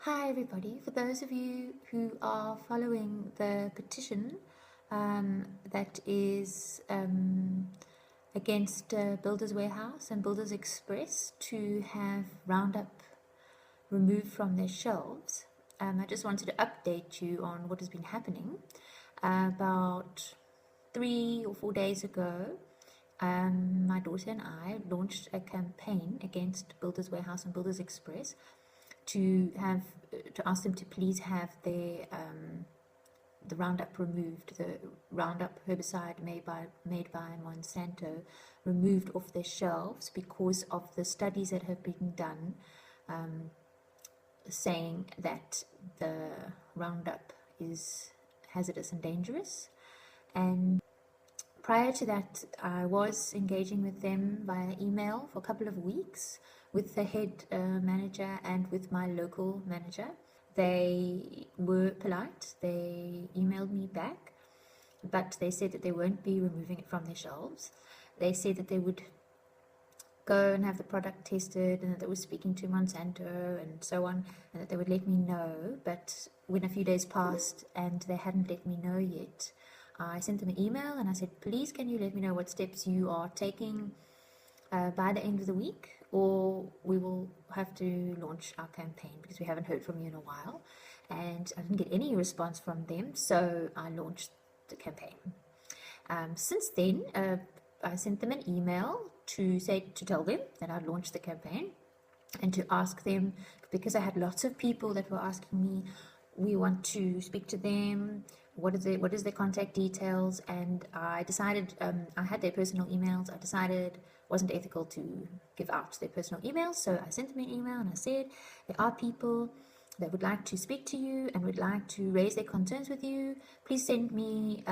Hi everybody, for those of you who are following the petition that is against Builders Warehouse and Builders Express to have Roundup removed from their shelves, I just wanted to update you on what has been happening. About 3 or 4 days ago, my daughter and I launched a campaign against Builders Warehouse and Builders Express to ask them to please have the Roundup removed, the Roundup herbicide made by MONSANTO removed off their shelves because of the studies that have been done saying that the Roundup is hazardous and dangerous. And prior to that, I was engaging with them via email for a couple of weeks with the head manager and with my local manager. They were polite. They emailed me back, but they said that they won't be removing it from their shelves. They said that they would go and have the product tested and that they were speaking to Monsanto and so on, and that they would let me know. But when a few days passed and they hadn't let me know yet, I sent them an email and I said, please can you let me know what steps you are taking by the end of the week, or we will have to launch our campaign because we haven't heard from you in a while. And I didn't get any response from them, so I launched the campaign. Since then, I sent them an email to tell them that I'd launched the campaign and to ask them, because I had lots of people that were asking me, we want to speak to them, what is their contact details, and I decided, I had their personal emails, I decided it wasn't ethical to give out their personal emails, so I sent them an email and I said, there are people that would like to speak to you and would like to raise their concerns with you. Please send me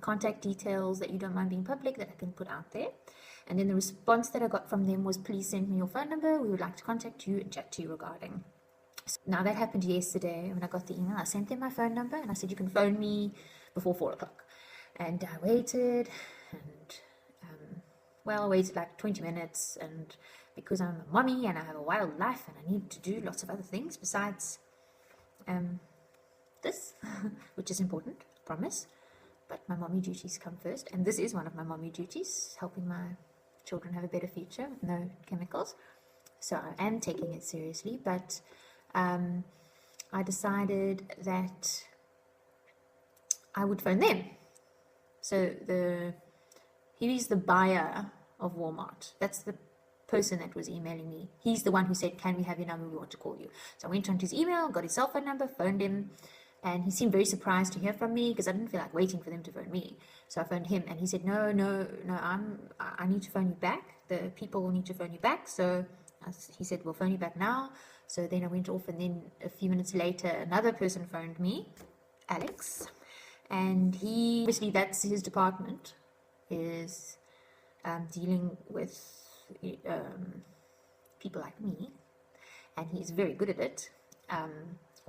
contact details that you don't mind being public that I can put out there. And then the response that I got from them was, please send me your phone number, we would like to contact you and chat to you regarding. So now that happened yesterday when I got the email. I sent them my phone number and I said, you can phone me before 4 o'clock. And I waited and I waited like 20 minutes, and because I'm a mommy and I have a wild life and I need to do lots of other things besides this, which is important, I promise, but my mommy duties come first, and this is one of my mommy duties, helping my children have a better future with no chemicals. So I am taking it seriously, but I decided that I would phone them. So he's the buyer of Walmart. That's the person that was emailing me. He's the one who said, can we have your number, we want to call you. So I went onto his email, got his cell phone number, phoned him, and he seemed very surprised to hear from me because I didn't feel like waiting for them to phone me. So I phoned him and he said, no, I need to phone you back. The people will need to phone you back. So he said, we'll phone you back now. So then I went off, and then a few minutes later another person phoned me, Alex, and he, obviously that's his department, is dealing with people like me, and he's very good at it.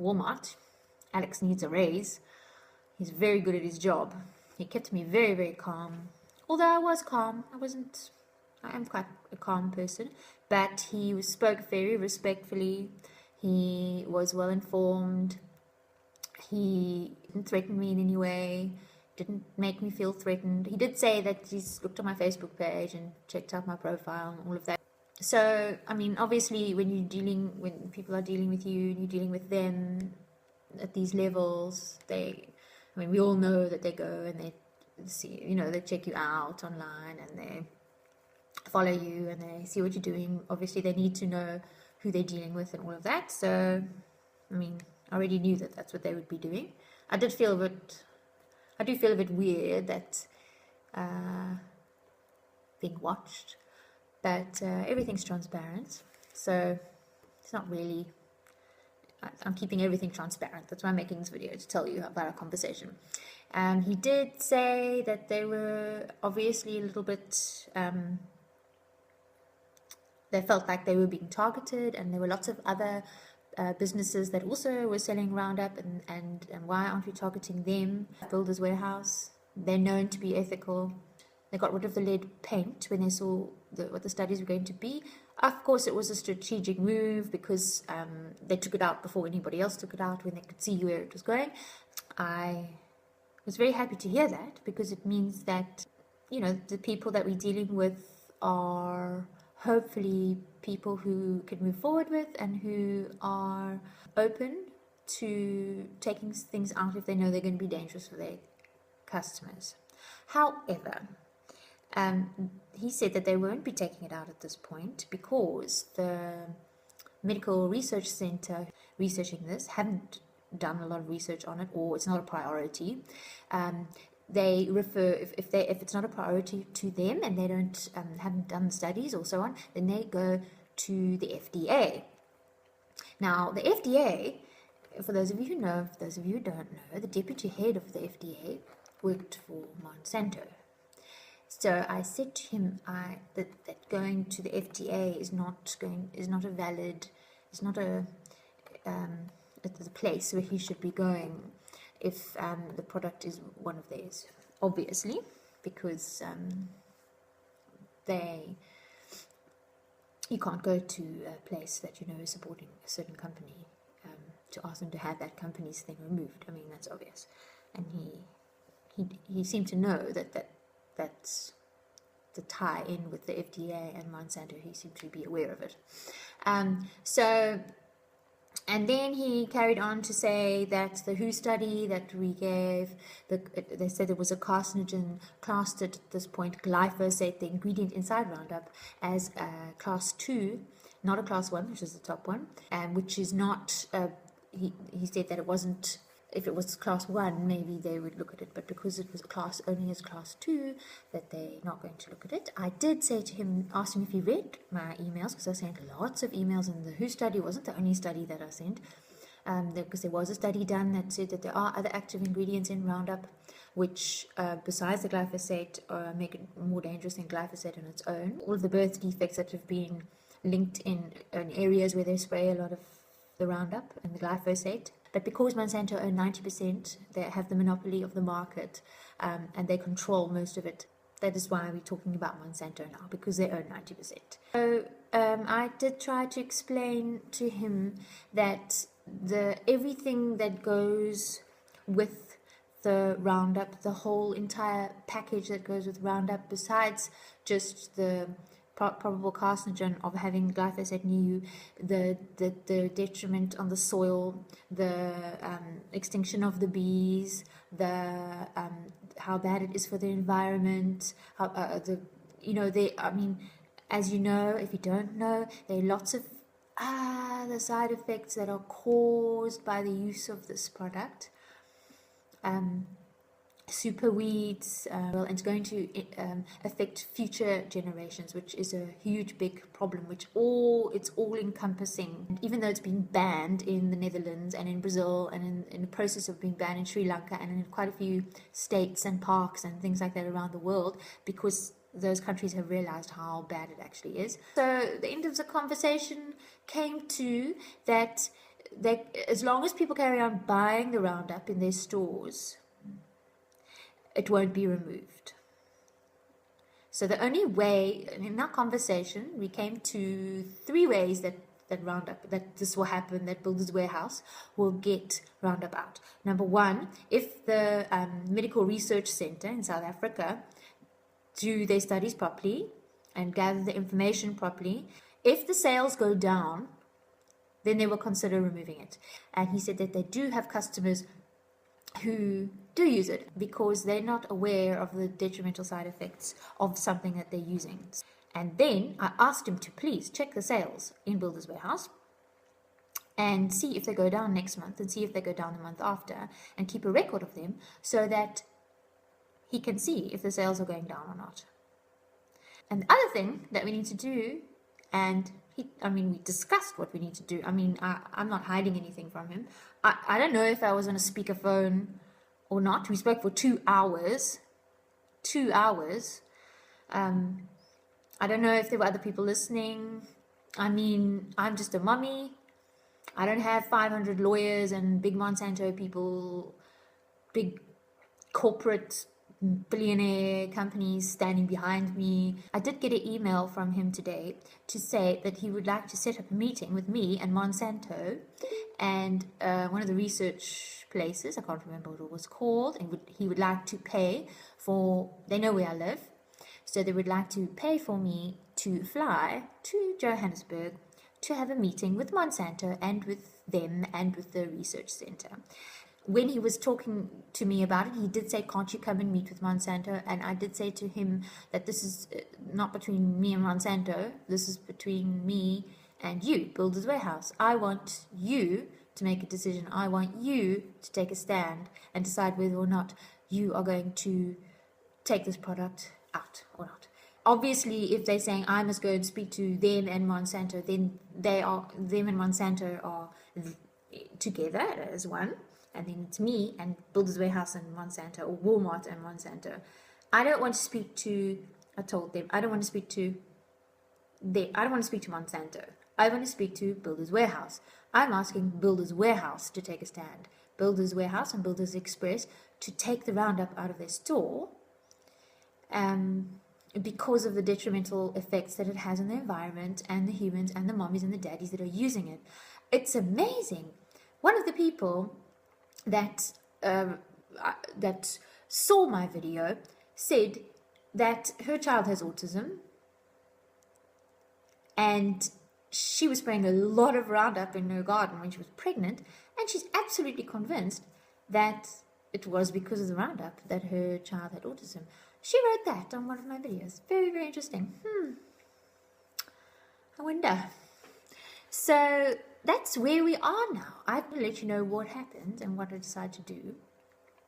Walmart, Alex needs a raise. He's very good at his job. He kept me very, very calm. Although I was calm, I am quite a calm person, but he spoke very respectfully. He was well informed. He didn't threaten me in any way, didn't make me feel threatened. He did say that he's looked on my Facebook page and checked out my profile and all of that. So, I mean, obviously when people are dealing with you and you're dealing with them at these levels, we all know that they go and they see, they check you out online and they follow you and they see what you're doing. Obviously they need to know who they're dealing with and all of that. So, I already knew that that's what they would be doing. I do feel a bit weird that being watched, but everything's transparent, so it's not really, I'm keeping everything transparent. That's why I'm making this video, to tell you about our conversation. He did say that they were obviously a little bit, they felt like they were being targeted, and there were lots of other businesses that also were selling Roundup, and why aren't we targeting them? Builders Warehouse, they're known to be ethical. They got rid of the lead paint when they saw what the studies were going to be. Of course, it was a strategic move because they took it out before anybody else took it out when they could see where it was going. I was very happy to hear that because it means that, the people that we're dealing with are hopefully people who can move forward with and who are open to taking things out if they know they're going to be dangerous for their customers. However, he said that they won't be taking it out at this point because the Medical Research Center researching this haven't done a lot of research on it, or it's not a priority. They refer, if it's not a priority to them and they haven't done studies or so on, then they go to the FDA. Now, the FDA, for those of you who know, for those of you who don't know, the deputy head of the FDA worked for Monsanto. So I said to him that going to the FDA is not a valid, it's not the place where he should be going if the product is one of theirs, obviously, because you can't go to a place that is supporting a certain company to ask them to have that company's thing removed. I mean, that's obvious, and he seemed to know that's the tie in with the FDA and Monsanto. He seemed to be aware of it. And then he carried on to say that the WHO study that we gave, they said there was a carcinogen classed at this point, glyphosate, the ingredient inside Roundup, as class 2, not a class 1, which is the top one, which is not, he said that it wasn't. If it was class 1, maybe they would look at it, but because it was only as class 2, that they're not going to look at it. I did say to him, asked him if he read my emails, because I sent lots of emails, and the WHO study wasn't the only study that I sent, because there was a study done that said that there are other active ingredients in Roundup, which, besides the glyphosate, make it more dangerous than glyphosate on its own. All of the birth defects that have been linked in areas where they spray a lot of the Roundup and the glyphosate. But because Monsanto own 90%, they have the monopoly of the market, and they control most of it. That is why we're talking about Monsanto now, because they own 90%. So I did try to explain to him that everything that goes with the Roundup, the whole entire package that goes with Roundup, besides just the probable carcinogen of having glyphosate near you, the detriment on the soil, the extinction of the bees, how bad it is for the environment, as you know, if you don't know, there are lots of the side effects that are caused by the use of this product. Super weeds, and it's going to affect future generations, which is a huge big problem, it's all encompassing. Even though it's been banned in the Netherlands and in Brazil and in the process of being banned in Sri Lanka and in quite a few states and parks and things like that around the world, because those countries have realized how bad it actually is. So the end of the conversation came to that as long as people carry on buying the Roundup in their stores, it won't be removed. So the only way, in our conversation, we came to 3 ways that Roundup, that this will happen, that Builders Warehouse will get Roundup out. Number 1, if the Medical Research Center in South Africa do their studies properly and gather the information properly, if the sales go down, then they will consider removing it. And he said that they do have customers who do use it because they're not aware of the detrimental side effects of something that they're using. And then I asked him to please check the sales in Builders Warehouse and see if they go down next month and see if they go down the month after, and keep a record of them so that he can see if the sales are going down or not. And the other thing that we need to do, and we discussed what we need to do. I'm not hiding anything from him. I don't know if I was on a speakerphone or not. We spoke for 2 hours. 2 hours. I don't know if there were other people listening. I'm just a mummy. I don't have 500 lawyers and big Monsanto people, big corporate billionaire companies standing behind me. I did get an email from him today to say that he would like to set up a meeting with me and Monsanto and one of the research places, I can't remember what it was called, and he would like to pay for, they know where I live, so they would like to pay for me to fly to Johannesburg to have a meeting with Monsanto and with them and with the research center. When he was talking to me about it, he did say, can't you come and meet with Monsanto? And I did say to him that this is not between me and Monsanto. This is between me and you, Builders Warehouse. I want you to make a decision. I want you to take a stand and decide whether or not you are going to take this product out or not. Obviously, if they're saying I must go and speak to them and Monsanto, then them and Monsanto are together as one. And then it's me and Builders Warehouse and Monsanto, or Walmart and Monsanto. I don't want to speak to, I told them, I don't want to speak to Monsanto. I want to speak to Builders Warehouse. I'm asking Builders Warehouse to take a stand. Builders Warehouse and Builders Express to take the Roundup out of their store because of the detrimental effects that it has on the environment and the humans and the mommies and the daddies that are using it. It's amazing. One of the people that saw my video said that her child has autism and she was spraying a lot of Roundup in her garden when she was pregnant, and she's absolutely convinced that it was because of the Roundup that her child had autism. She wrote that on one of my videos. Very, very interesting. I wonder. So that's where we are now. I will let you know what happened and what I decided to do.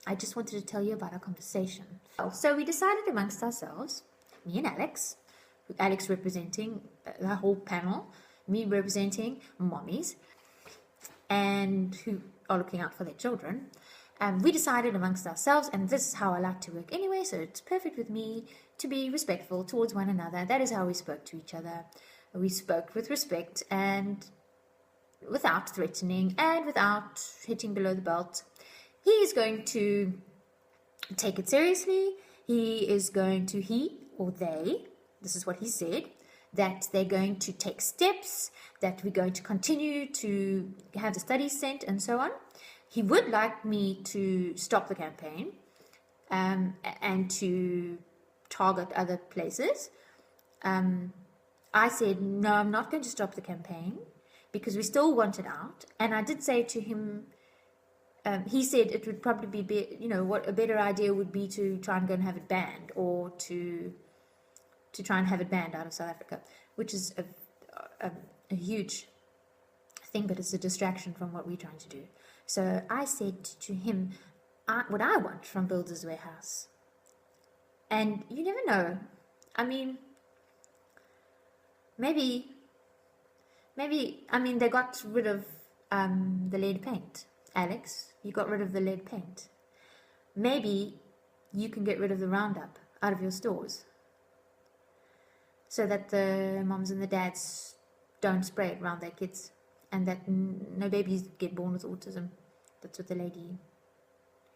I just wanted to tell you about our conversation. So we decided amongst ourselves, me and Alex representing the whole panel, me representing mommies, and who are looking out for their children. We decided amongst ourselves, and this is how I like to work anyway, so it's perfect with me to be respectful towards one another. That is how we spoke to each other. We spoke with respect and without threatening and without hitting below the belt. He is going to take it seriously. He or they, this is what he said, that they're going to take steps, that we're going to continue to have the studies sent and so on. He would like me to stop the campaign and to target other places. I said, no, I'm not going to stop the campaign because we still want it out. And I did say to him, he said it would probably be, what a better idea would be to try and go and have it banned, or to try and have it banned out of South Africa, which is a huge thing, but it's a distraction from what we're trying to do. So I said to him what I want from Builders Warehouse. And you never know. I mean, maybe, they got rid of the lead paint. Alex, you got rid of the lead paint. Maybe you can get rid of the Roundup out of your stores so that the moms and the dads don't spray it around their kids, and that no babies get born with autism. That's what the lady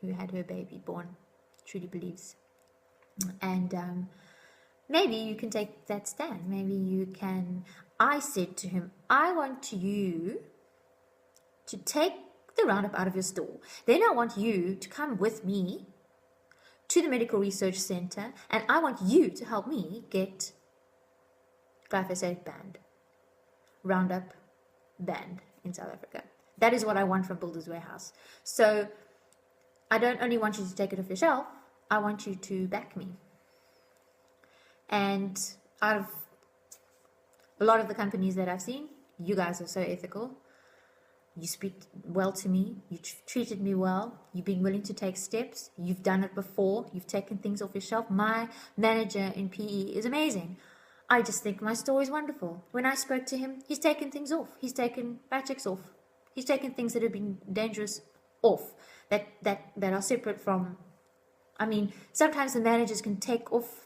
who had her baby born truly believes. And maybe you can take that stand. Maybe you can. I said to him, I want you to take the Roundup out of your store. Then I want you to come with me to the Medical Research Center, and I want you to help me get glyphosate banned, Roundup banned in South Africa. That is what I want from Builders Warehouse. So I don't only want you to take it off your shelf, I want you to back me. And out of a lot of the companies that I've seen, you guys are so ethical. You speak well to me. You treated me well. You've been willing to take steps. You've done it before. You've taken things off your shelf. My manager in PE is amazing. I just think my store is wonderful. When I spoke to him, he's taken things off. He's taken Patrick's off. He's taken things that have been dangerous off, that are separate from. I mean, sometimes the managers can take off.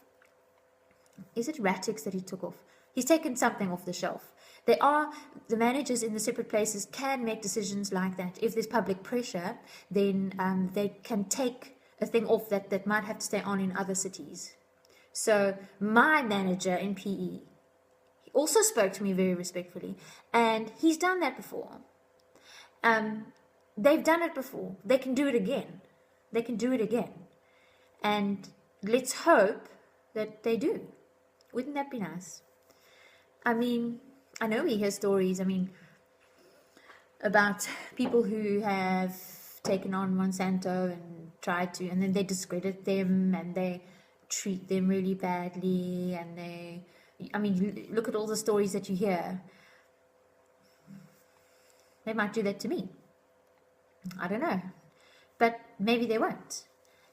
Is it Ratix that he took off? He's taken something off the shelf. The managers in the separate places can make decisions like that. If there's public pressure, then they can take a thing off that might have to stay on in other cities. So my manager in PE also spoke to me very respectfully, and he's done that before. They've done it before. They can do it again. They can do it again. And let's hope that they do. Wouldn't that be nice? I mean, I know we hear stories, about people who have taken on Monsanto and tried to, and then they discredit them and they treat them really badly, and look at all the stories that you hear. They might do that to me. I don't know. But maybe they won't.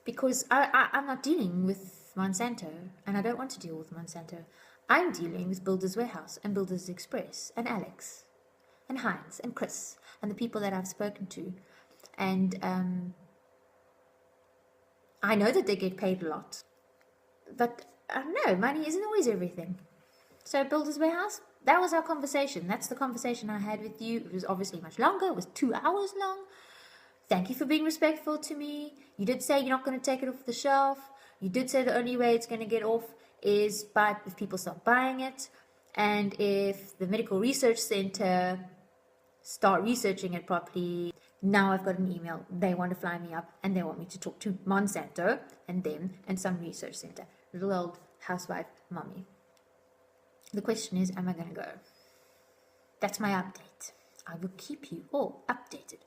Because I'm not dealing with Monsanto, and I don't want to deal with Monsanto. I'm dealing with Builders Warehouse and Builders Express and Alex and Heinz and Chris and the people that I've spoken to. And I know that they get paid a lot. But I don't know, money isn't always everything. So Builders Warehouse, that was our conversation. That's the conversation I had with you. It was obviously much longer. It was 2 hours long. Thank you for being respectful to me. You did say you're not going to take it off the shelf. You did say the only way it's going to get off is if people start buying it. And if the Medical Research Center start researching it properly. Now I've got an email. They want to fly me up and they want me to talk to Monsanto and them and some research center. Little old housewife mommy. The question is, am I going to go? That's my update. I will keep you all updated.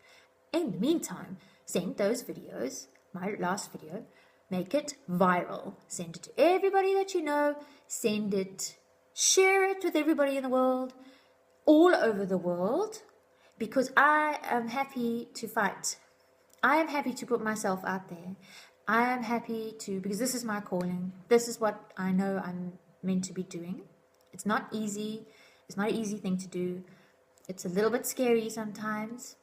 In the meantime, send those videos, my last video, make it viral. Send it to everybody that you know. Send it, share it with everybody in the world, all over the world, because I am happy to fight. I am happy to put myself out there. I am happy to, because this is my calling. This is what I know I'm meant to be doing. It's not easy. It's not an easy thing to do. It's a little bit scary sometimes.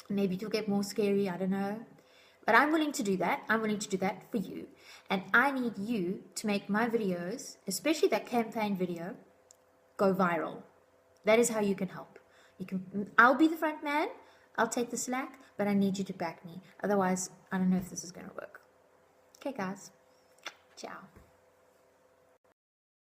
Maybe it'll get more scary, I don't know. But I'm willing to do that. I'm willing to do that for you. And I need you to make my videos, especially that campaign video, go viral. That is how you can help. I'll be the front man. I'll take the slack, but I need you to back me. Otherwise, I don't know if this is going to work. Okay, guys. Ciao.